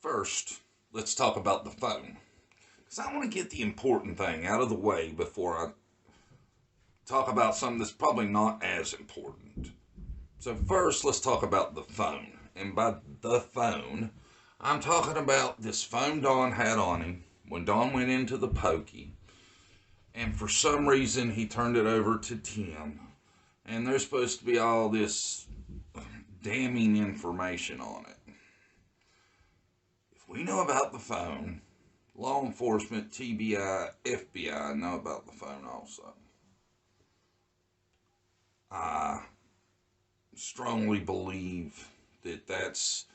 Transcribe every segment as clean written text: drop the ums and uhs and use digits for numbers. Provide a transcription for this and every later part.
First, let's talk about the phone. Because I want to get the important thing out of the way before I talk about something that's probably not as important. So, first, let's talk about the phone. And by the phone, I'm talking about this phone Don had on him when Don went into the pokey. And for some reason, he turned it over to Tim. And there's supposed to be all this damning information on it. If we know about the phone, law enforcement, TBI, FBI know about the phone also. I strongly believe that that's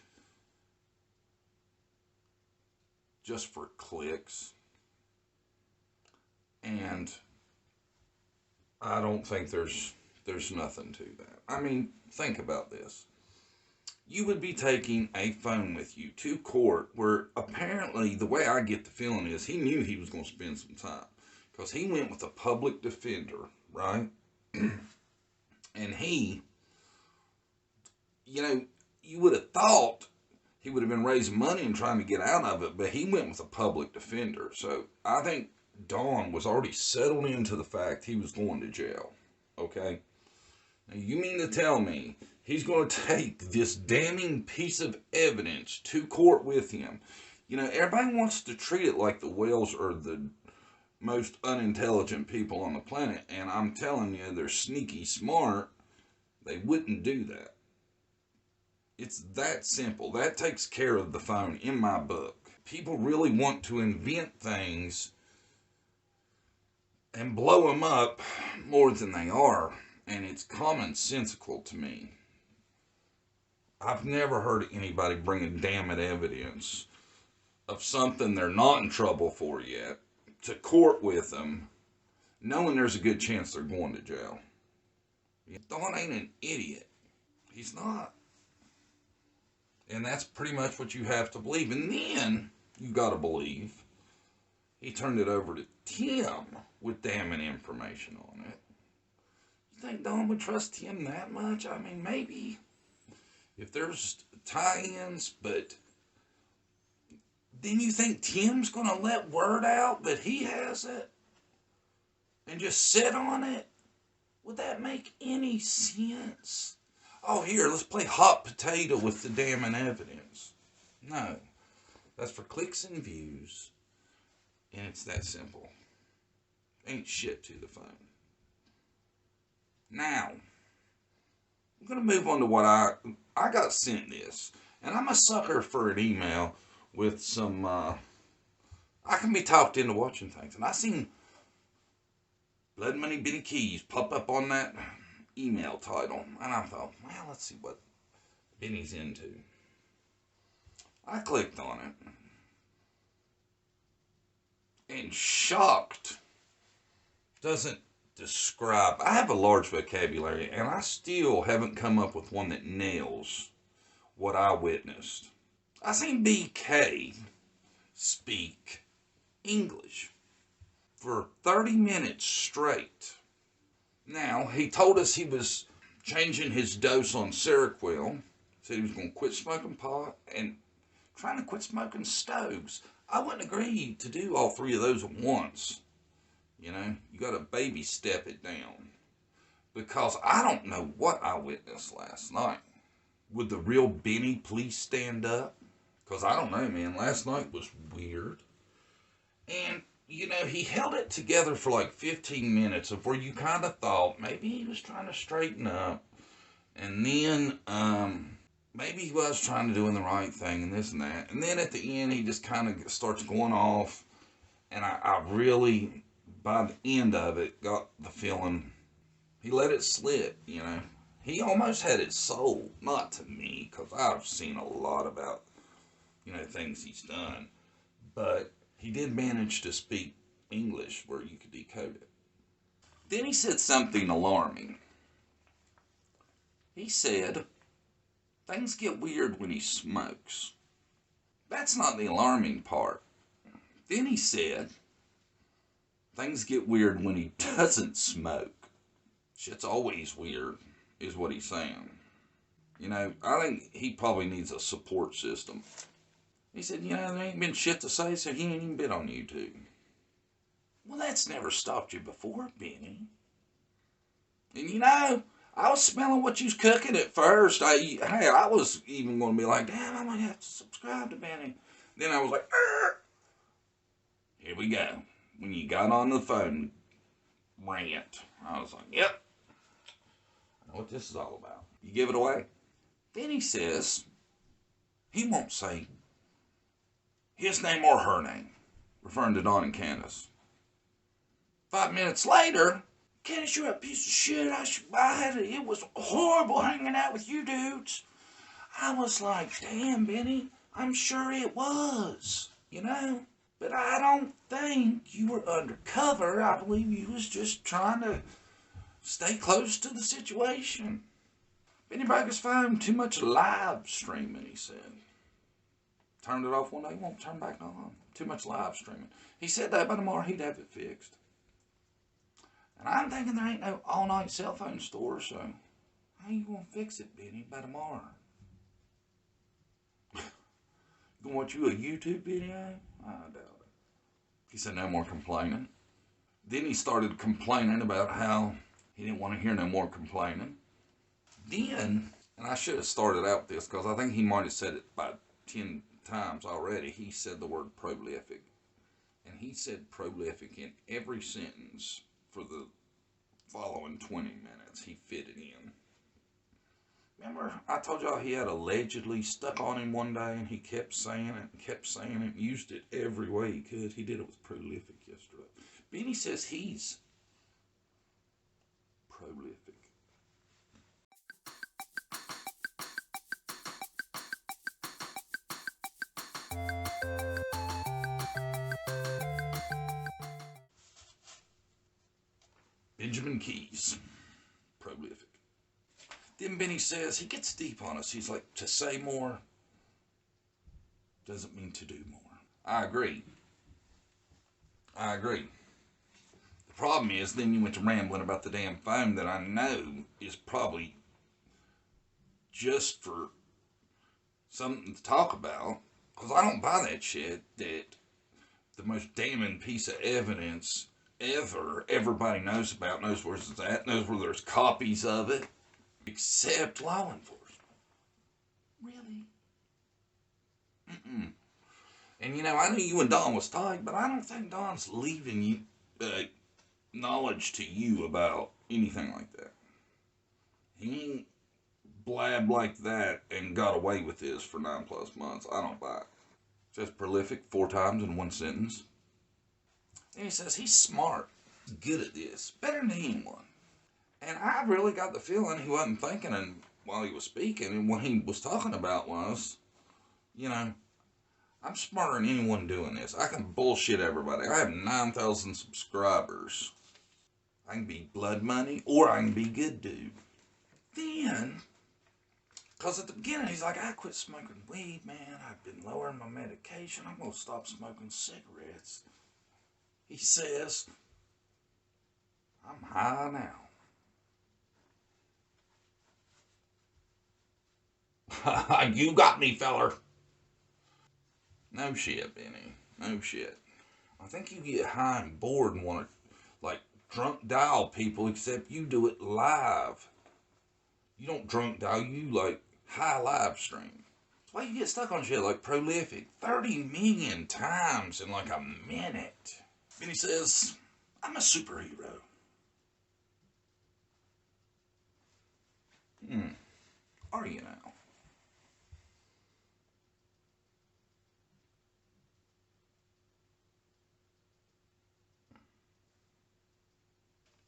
just for clicks. And I don't think there's nothing to that. I mean, think about this. You would be taking a phone with you to court where apparently the way I get the feeling is he knew he was going to spend some time because he went with a public defender, right? And he, you would have thought he would have been raising money and trying to get out of it, but he went with a public defender. So I think Don was already settled into the fact he was going to jail, okay? Now, you mean to tell me he's going to take this damning piece of evidence to court with him? Everybody wants to treat it like the whales are the most unintelligent people on the planet, and I'm telling you, they're sneaky smart. They wouldn't do that. It's that simple. That takes care of the phone in my book. People really want to invent things and blow them up more than they are. And it's commonsensical to me. I've never heard anybody bring a damn evidence of something they're not in trouble for yet to court with them, knowing there's a good chance they're going to jail. Don ain't an idiot. He's not. And that's pretty much what you have to believe. And then you got to believe he turned it over to Tim with damning information on it. Think Don would trust Tim that much? I mean, maybe if there's tie-ins, but then you think Tim's going to let word out that he has it and just sit on it? Would that make any sense? Oh, here, let's play hot potato with the damning evidence. No, that's for clicks and views, and it's that simple. Ain't shit to the phone. Now, I'm going to move on to what I got sent this. And I'm a sucker for an email with some, I can be talked into watching things. And I seen Blood Money Benny Keys pop up on that email title. And I thought, well, let's see what Benny's into. I clicked on it. And shocked doesn't describe. I have a large vocabulary, and I still haven't come up with one that nails what I witnessed. I seen BK speak English for 30 minutes straight. Now, he told us he was changing his dose on Seroquel, said he was going to quit smoking pot and trying to quit smoking stoves. I wouldn't agree to do all three of those at once. You got to baby step it down. Because I don't know what I witnessed last night. Would the real Benny please stand up? Because I don't know, man. Last night was weird. And, he held it together for like 15 minutes of where you kind of thought maybe he was trying to straighten up. And then, maybe he was trying to do the right thing and this and that. And then at the end, he just kind of starts going off. And I really, by the end of it, got the feeling he let it slip, He almost had it sold. Not to me, because I've seen a lot about, things he's done. But he did manage to speak English where you could decode it. Then he said something alarming. He said, things get weird when he smokes. That's not the alarming part. Then he said, things get weird when he doesn't smoke. Shit's always weird, is what he's saying. I think he probably needs a support system. He said, you know, there ain't been shit to say, so he ain't even been on YouTube. Well, that's never stopped you before, Benny. And you know, I was smelling what you was cooking at first. I was even going to be like, damn, I'm going to have to subscribe to Benny. Then I was like, here we go. When you got on the phone, rant. I was like, yep, I know what this is all about. You give it away. Then he says, he won't say his name or her name, referring to Dawn and Candace. 5 minutes later, Candace, you're a piece of shit. It was horrible hanging out with you dudes. I was like, damn, Benny, I'm sure it was, you know? But I don't think you were undercover. I believe you was just trying to stay close to the situation. Benny broke his phone, too much live streaming, he said. Turned it off one day, won't turn back on. Too much live streaming. He said that by tomorrow he'd have it fixed. And I'm thinking there ain't no all-night cell phone store, so how you gonna fix it, Benny, by tomorrow? You gonna watch you a YouTube video? I doubt it. He said no more complaining. Then he started complaining about how he didn't want to hear no more complaining. Then, and I should have started out with this because I think he might have said it about 10 times already, he said the word prolific. And he said prolific in every sentence for the following 20 minutes. He fit it in. Remember, I told y'all he had allegedly stuck on him one day and he kept saying it and kept saying it and used it every way he could. He did it with prolific yesterday. Benny says he's prolific. Benjamin Keys, prolific. Then Benny says, he gets deep on us. He's like, to say more doesn't mean to do more. I agree. The problem is, then you went to rambling about the damn phone that I know is probably just for something to talk about. Because I don't buy that shit that the most damning piece of evidence ever everybody knows about, knows where it's at, knows where there's copies of it, except law enforcement. Really? Mm-mm. And you know, I knew you and Don was tight, but I don't think Don's leaving you knowledge to you about anything like that. He ain't blabbed like that and got away with this for 9+ months. I don't buy it. Says prolific 4 times in one sentence. And he says he's smart, good at this, better than anyone. And I really got the feeling he wasn't thinking while he was speaking, and what he was talking about was, you know, I'm smarter than anyone doing this. I can bullshit everybody. I have 9,000 subscribers. I can be blood money, or I can be good dude. Then, because at the beginning he's like, I quit smoking weed, man. I've been lowering my medication. I'm going to stop smoking cigarettes. He says, I'm high now. You got me, feller. No shit, Benny. No shit. I think you get high and bored and want to, like, drunk dial people, except you do it live. You don't drunk dial, you, like, high live stream. That's why you get stuck on shit like prolific 30 million times in, like, a minute. Benny says, I'm a superhero. Are you now?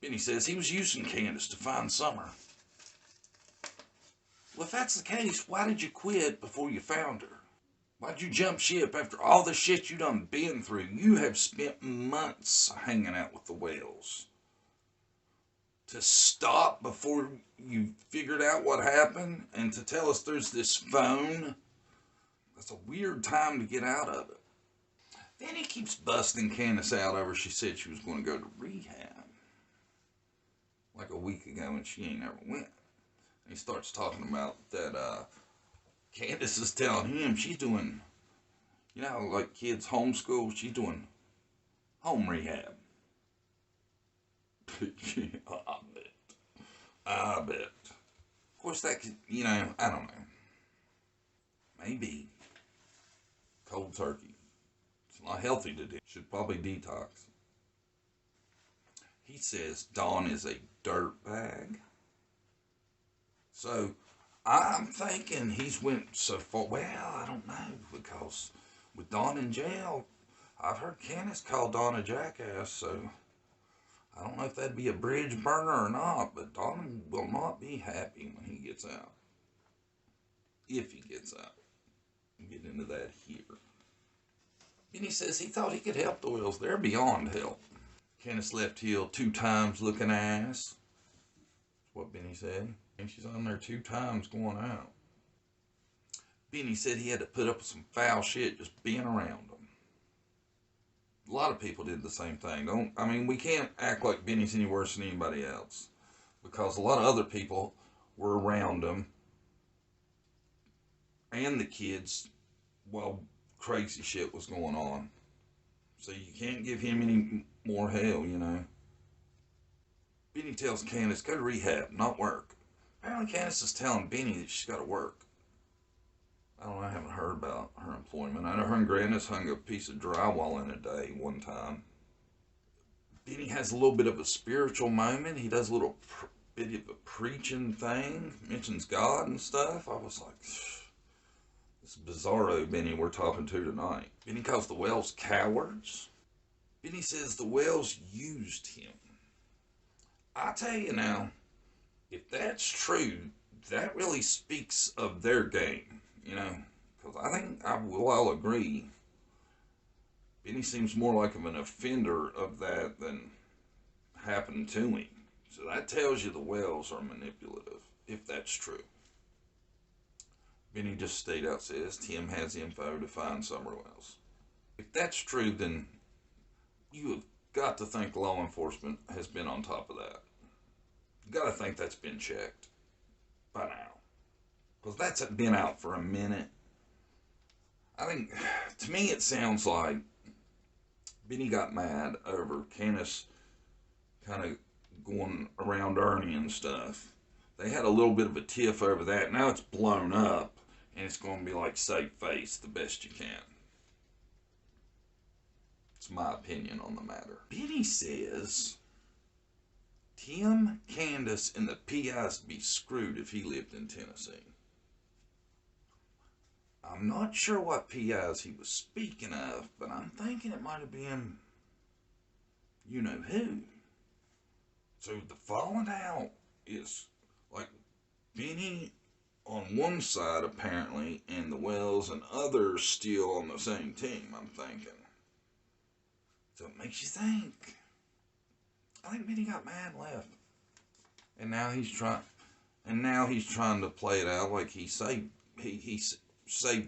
Benny says he was using Candace to find Summer. Well, if that's the case, why did you quit before you found her? Why'd you jump ship after all the shit you done been through? You have spent months hanging out with the whales. To stop before you figured out what happened and to tell us there's this phone? That's a weird time to get out of it. Then he keeps busting Candace out over she said she was going to go to rehab. Like a week ago and she ain't never went. He starts talking about that Candace is telling him she's doing You know, like kids homeschool, she's doing home rehab. I bet. I bet. Of course, that could, I don't know. Maybe cold turkey. It's not healthy to do. Should probably detox. He says Dawn is a dirtbag. So I'm thinking he's went so far. Well, I don't know, because with Dawn in jail, I've heard Candace call Dawn a jackass, so I don't know if that'd be a bridge burner or not, but Dawn will not be happy when he gets out. If he gets out. We'll get into that here. And he says he thought he could help the Wills. They're beyond help. Candace left Hill 2 times looking ass. That's what Benny said. And she's on there 2 times going out. Benny said he had to put up with some foul shit just being around them. A lot of people did the same thing. We can't act like Benny's any worse than anybody else, because a lot of other people were around him and the kids while crazy shit was going on. So you can't give him any more hell, Benny tells Candace, go to rehab, not work. Apparently Candace is telling Benny that she's got to work. I don't know, I haven't heard about her employment. I know her and Grandis hung a piece of drywall in a day one time. Benny has a little bit of a spiritual moment. He does a little bit of a preaching thing, mentions God and stuff. I was like, this bizarro Benny we're talking to tonight. Benny calls the Wells cowards. Benny says the Wells used him. I tell you now, if that's true, that really speaks of their game, because I think we'll all agree Benny seems more like an offender of that than happened to him. So that tells you the Wells are manipulative, if that's true. Benny just stayed out, says Tim has info to find Summer Wells. If that's true, then you have got to think law enforcement has been on top of that. You got to think that's been checked by now, because that's been out for a minute. I think, to me, it sounds like Benny got mad over Candace kind of going around Ernie and stuff. They had a little bit of a tiff over that. Now it's blown up, and it's going to be like save face the best you can. It's my opinion on the matter. Benny says Tim, Candace, and the PIs would be screwed if he lived in Tennessee. I'm not sure what PIs he was speaking of, but I'm thinking it might have been you know who. So the falling out is like Benny on one side apparently, and the Wells and others still on the same team, I'm thinking. So it makes you think. I think Benny got mad and left. And now he's trying to play it out like he saved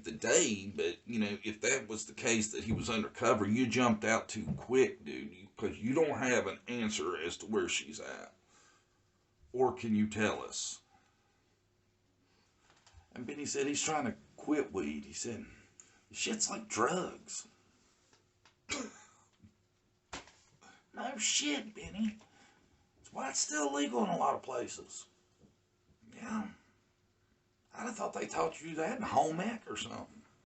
the day, but if that was the case that he was undercover, you jumped out too quick, dude, because you don't have an answer as to where she's at. Or can you tell us? And Benny said he's trying to quit weed. He said, shit's like drugs. No shit, Benny. That's why it's still legal in a lot of places. Yeah. I'd have thought they taught you that in home ec or something.